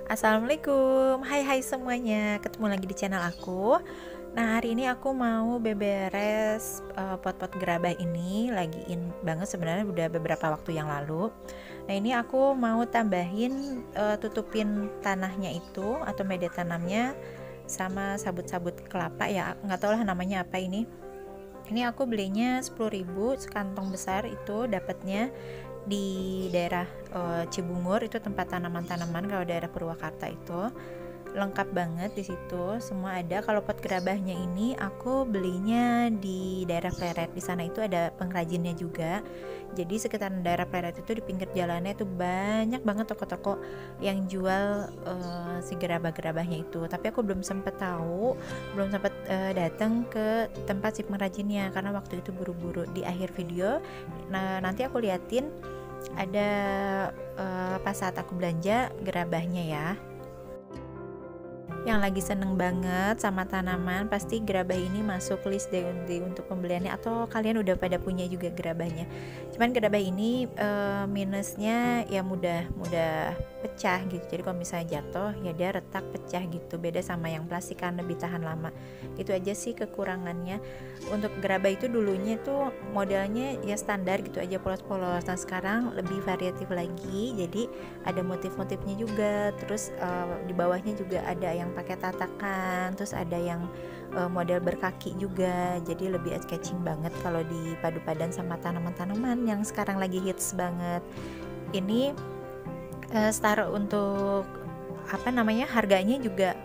Assalamualaikum, hai semuanya, ketemu lagi di channel aku. Nah, hari ini aku mau beberes pot-pot gerabah ini, lagi in banget sebenarnya, udah beberapa waktu yang lalu. Nah, ini aku mau tambahin tutupin tanahnya itu atau media tanamnya sama sabut-sabut kelapa ya, nggak tahu lah namanya apa ini. Ini aku belinya 10.000 sekantong besar, itu dapatnya di daerah Cibungur, itu tempat tanaman-tanaman. Kalau daerah Purwakarta itu lengkap banget, di situ semua ada. Kalau pot gerabahnya ini aku belinya di daerah Pleret, di sana itu ada pengrajinnya juga. Jadi sekitaran daerah Pleret itu di pinggir jalannya itu banyak banget toko-toko yang jual si gerabah-gerabahnya itu. Tapi aku belum sempet datang ke tempat si pengrajinnya karena waktu itu buru-buru. Di akhir video, nah nanti aku liatin ada pas saat aku belanja gerabahnya ya. Yang lagi seneng banget sama tanaman, pasti gerabah ini masuk list deh untuk pembeliannya, atau kalian udah pada punya juga gerabahnya. Cuman gerabah ini minusnya ya mudah pecah gitu. Jadi kalau misalnya jatuh ya dia retak pecah gitu. Beda sama yang plastik kan lebih tahan lama. Itu aja sih kekurangannya. Untuk gerabah itu dulunya tuh modelnya ya standar gitu aja, polos-polos. Nah sekarang lebih variatif lagi. Jadi ada motif-motifnya juga. Terus di bawahnya juga ada yang pakai tatakan, terus ada yang model berkaki juga, jadi lebih eye catching banget kalau dipadu padan sama tanaman-tanaman yang sekarang lagi hits banget. Ini setara untuk harganya juga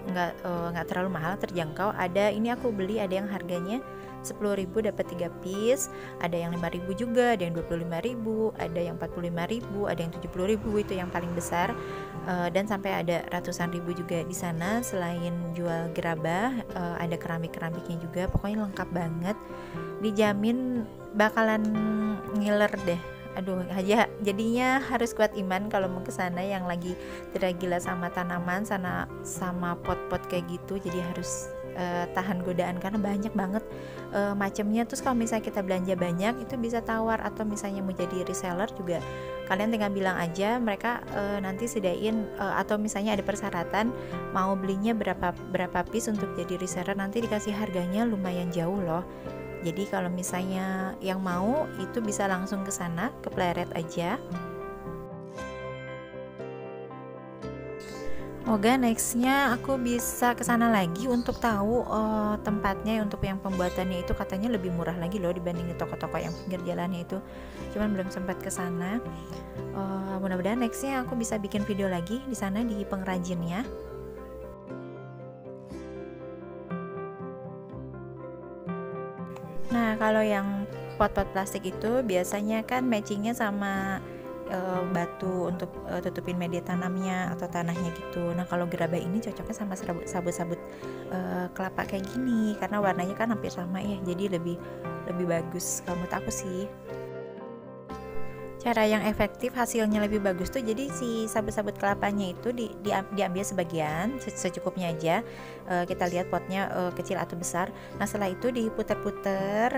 nggak terlalu mahal, terjangkau. Ada ini aku beli ada yang harganya 10.000 dapat 3 piece, ada yang 5.000 juga, ada yang 25.000, ada yang 45.000, ada yang 70.000, itu yang paling besar. Dan sampai ada ratusan ribu juga di sana. Selain jual gerabah, ada keramik-keramiknya juga, pokoknya lengkap banget. Dijamin bakalan ngiler deh. Aduh aja, jadinya harus kuat iman kalau mau ke sana yang lagi tidak gila sama tanaman, sama pot-pot kayak gitu. Jadi harus tahan godaan karena banyak banget macamnya. Terus kalau misalnya kita belanja banyak itu bisa tawar, atau misalnya mau jadi reseller juga kalian tinggal bilang aja, mereka nanti sediain atau misalnya ada persyaratan mau belinya berapa piece untuk jadi reseller, nanti dikasih harganya lumayan jauh loh. Jadi kalau misalnya yang mau itu bisa langsung ke sana, ke Pleret aja. Semoga nextnya aku bisa ke sana lagi untuk tahu tempatnya untuk yang pembuatannya itu katanya lebih murah lagi loh dibanding toko-toko yang pinggir jalannya itu. Cuman belum sempat ke sana. Mudah-mudahan nextnya aku bisa bikin video lagi di sana di pengrajinnya. Nah, kalau yang pot-pot plastik itu biasanya kan matchingnya sama batu untuk tutupin media tanamnya atau tanahnya gitu. Nah, kalau gerabah ini cocoknya sama sabut-sabut kelapa kayak gini karena warnanya kan hampir sama ya, jadi lebih bagus kalau menurut aku sih. Cara yang efektif hasilnya lebih bagus tuh, jadi si sabut-sabut kelapanya itu diambil sebagian secukupnya aja. Kita lihat potnya kecil atau besar. Nah setelah itu diputer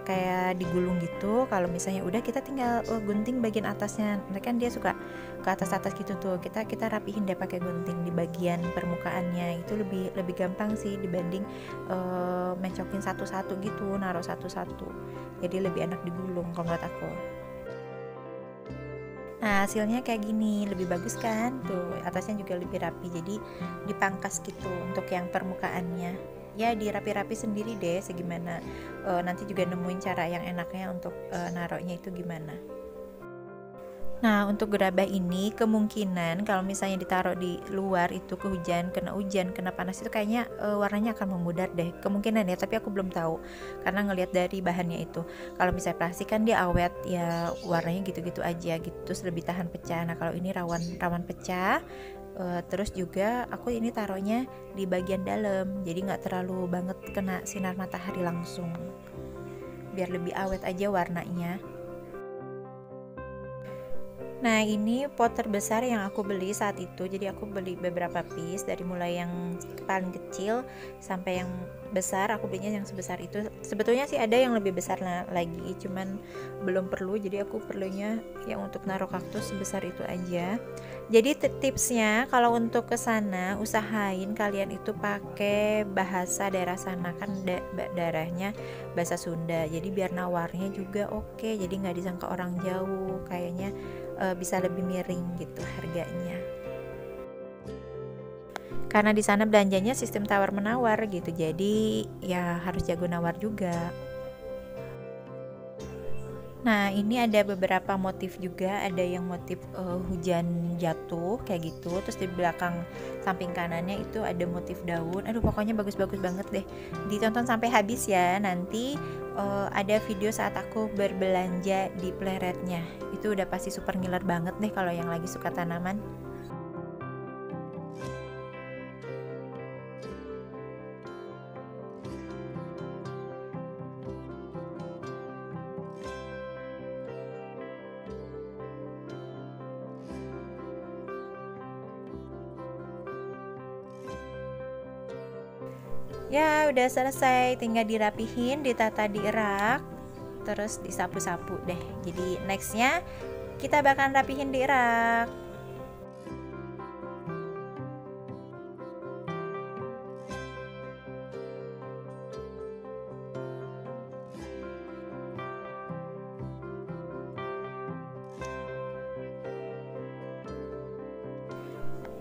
kayak digulung gitu. Kalau misalnya udah, kita tinggal gunting bagian atasnya. Nah, kan dia suka ke atas gitu tuh, kita rapihin deh pakai gunting di bagian permukaannya. Itu lebih gampang sih dibanding mencokin satu-satu gitu, naruh satu-satu. Jadi lebih enak digulung kalau menurut aku. Nah hasilnya kayak gini, lebih bagus kan tuh, atasnya juga lebih rapi, jadi dipangkas gitu untuk yang permukaannya. Ya dirapi-rapi sendiri deh segimana, nanti juga nemuin cara yang enaknya untuk naruhnya itu gimana. Nah untuk gerabah ini kemungkinan kalau misalnya ditaruh di luar itu kena hujan, kena panas itu kayaknya warnanya akan memudar deh, kemungkinan ya, tapi aku belum tahu karena ngelihat dari bahannya itu. Kalau misalnya plastik kan dia awet ya, warnanya gitu-gitu aja gitu, terus lebih tahan pecah. Nah kalau ini rawan pecah. Terus juga aku ini taruhnya di bagian dalam, jadi nggak terlalu banget kena sinar matahari langsung, biar lebih awet aja warnanya. Nah, ini pot terbesar yang aku beli saat itu. Jadi aku beli beberapa piece dari mulai yang paling kecil sampai yang besar. Aku belinya yang sebesar itu. Sebetulnya sih ada yang lebih besar lagi, cuman belum perlu. Jadi aku perlunya yang untuk naruh kaktus sebesar itu aja. Jadi tipsnya kalau untuk ke sana usahain kalian itu pakai bahasa daerah sana, kan daerahnya bahasa Sunda. Jadi biar nawarnya juga oke. Jadi nggak disangka orang jauh. Kayaknya bisa lebih miring gitu harganya, karena di sana belanjanya sistem tawar menawar gitu, jadi ya harus jago nawar juga. Nah, ini ada beberapa motif juga, ada yang motif hujan jatuh kayak gitu, terus di belakang samping kanannya itu ada motif daun. Aduh, pokoknya bagus-bagus banget deh. Ditonton sampai habis ya. Nanti ada video saat aku berbelanja di Pleret-nya. Itu udah pasti super ngiler banget deh kalau yang lagi suka tanaman. Ya udah selesai, tinggal dirapihin, ditata di rak, terus disapu-sapu deh. Jadi nextnya kita bakal rapihin di rak.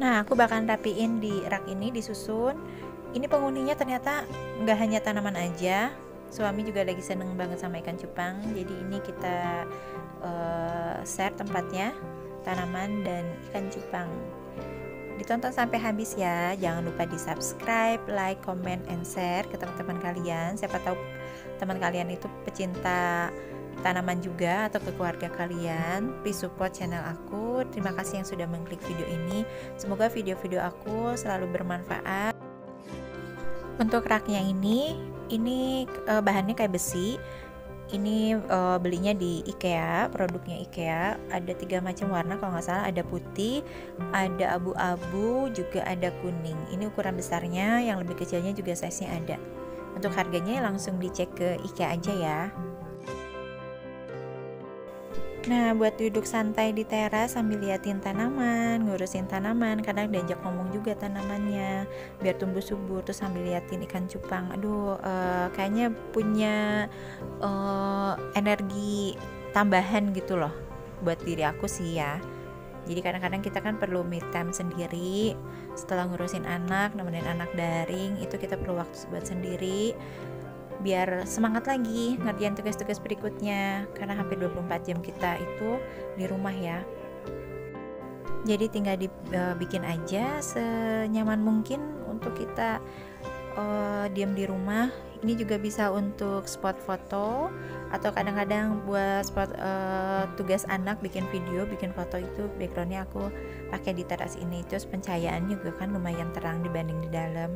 Nah, aku bakal rapiin di rak ini, disusun. Ini penghuninya ternyata nggak hanya tanaman aja, suami juga lagi seneng banget sama ikan cupang. Jadi ini kita share tempatnya, tanaman dan ikan cupang. Ditonton sampai habis ya, jangan lupa di subscribe, like, comment, and share ke teman-teman kalian. Siapa tahu teman kalian itu pecinta tanaman juga atau ke keluarga kalian. Please support channel aku. Terima kasih yang sudah mengklik video ini. Semoga video-video aku selalu bermanfaat. Untuk raknya ini bahannya kayak besi. Ini belinya di IKEA, produknya IKEA. Ada 3 macam warna kalau nggak salah, ada putih, ada abu-abu, juga ada kuning. Ini ukuran besarnya, yang lebih kecilnya juga size-nya ada. Untuk harganya langsung dicek ke IKEA aja ya. Nah, buat duduk santai di teras sambil liatin tanaman, ngurusin tanaman, kadang diajak ngomong juga tanamannya, biar tumbuh subur, terus sambil liatin ikan cupang. Aduh, kayaknya punya energi tambahan gitu loh buat diri aku sih ya. Jadi kadang-kadang kita kan perlu me time sendiri setelah ngurusin anak, nemenin anak daring, itu kita perlu waktu buat sendiri biar semangat lagi ngerjain tugas-tugas berikutnya, karena hampir 24 jam kita itu di rumah ya. Jadi tinggal dibikin aja senyaman mungkin untuk kita diam di rumah. Ini juga bisa untuk spot foto, atau kadang-kadang buat spot tugas anak, bikin video, bikin foto, itu backgroundnya aku pakai di teras ini. Terus pencahayaan juga kan lumayan terang dibanding di dalam.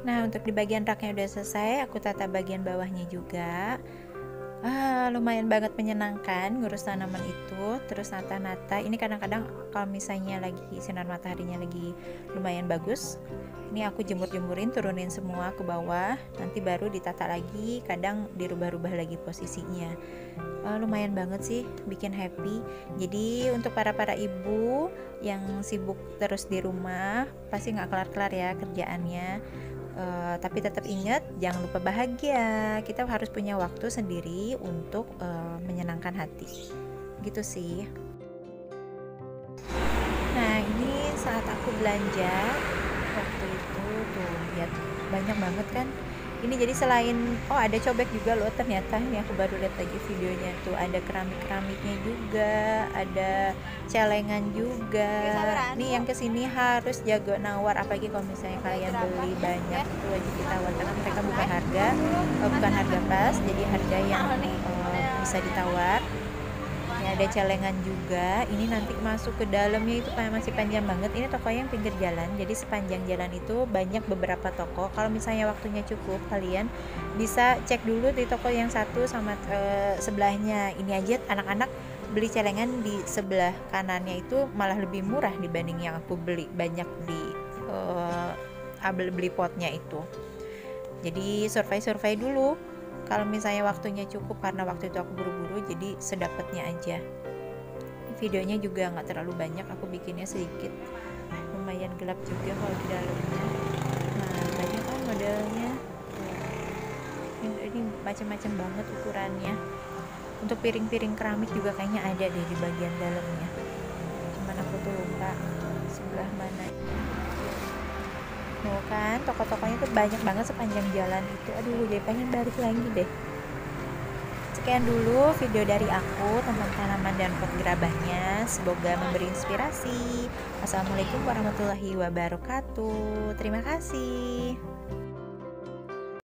Nah, untuk di bagian raknya udah selesai, aku tata bagian bawahnya juga. Lumayan banget menyenangkan ngurus tanaman itu, terus nata-nata. Ini kadang-kadang kalau misalnya lagi sinar mataharinya lagi lumayan bagus, ini aku jemur-jemurin, turunin semua ke bawah, nanti baru ditata lagi, kadang dirubah-rubah lagi posisinya. Lumayan banget sih, bikin happy. Jadi untuk para ibu yang sibuk terus di rumah, pasti nggak kelar-kelar ya kerjaannya. Tapi tetap ingat, jangan lupa bahagia. Kita harus punya waktu sendiri untuk menyenangkan hati, gitu sih. Nah, ini saat aku belanja waktu itu tuh lihat banyak banget kan. Ini jadi selain ada cobek juga loh ternyata, ini aku baru lihat lagi videonya tuh, ada keramik-keramiknya juga, ada celengan juga. Nih yang kesini harus jago nawar, apalagi kalau misalnya kalian beli banyak itu wajib ditawar karena mereka bukan harga pas, jadi harga yang bisa ditawar. Ya, ada celengan juga. Ini nanti masuk ke dalamnya itu kayak masih panjang banget. Ini tokonya yang pinggir jalan, jadi sepanjang jalan itu banyak beberapa toko. Kalau misalnya waktunya cukup, kalian bisa cek dulu di toko yang satu sama sebelahnya. Ini aja anak-anak beli celengan di sebelah kanannya itu malah lebih murah dibanding yang aku beli banyak di beli potnya itu. Jadi survei dulu kalau misalnya waktunya cukup, karena waktu itu aku buru-buru jadi sedapatnya aja. Videonya juga nggak terlalu banyak, aku bikinnya sedikit, lumayan gelap juga kalau di dalamnya. Nah banyak kan modelnya, ini macam-macam banget ukurannya. Untuk piring-piring keramik juga kayaknya ada deh di bagian dalamnya, cuman aku tuh lupa sebelah mananya. Tuh kan toko-tokonya tuh banyak banget sepanjang jalan itu. Aduh jadi pengen balik lagi deh. Sekian dulu video dari aku tentang tanaman dan pot gerabahnya, semoga memberi inspirasi. Wassalamualaikum warahmatullahi wabarakatuh. Terima kasih.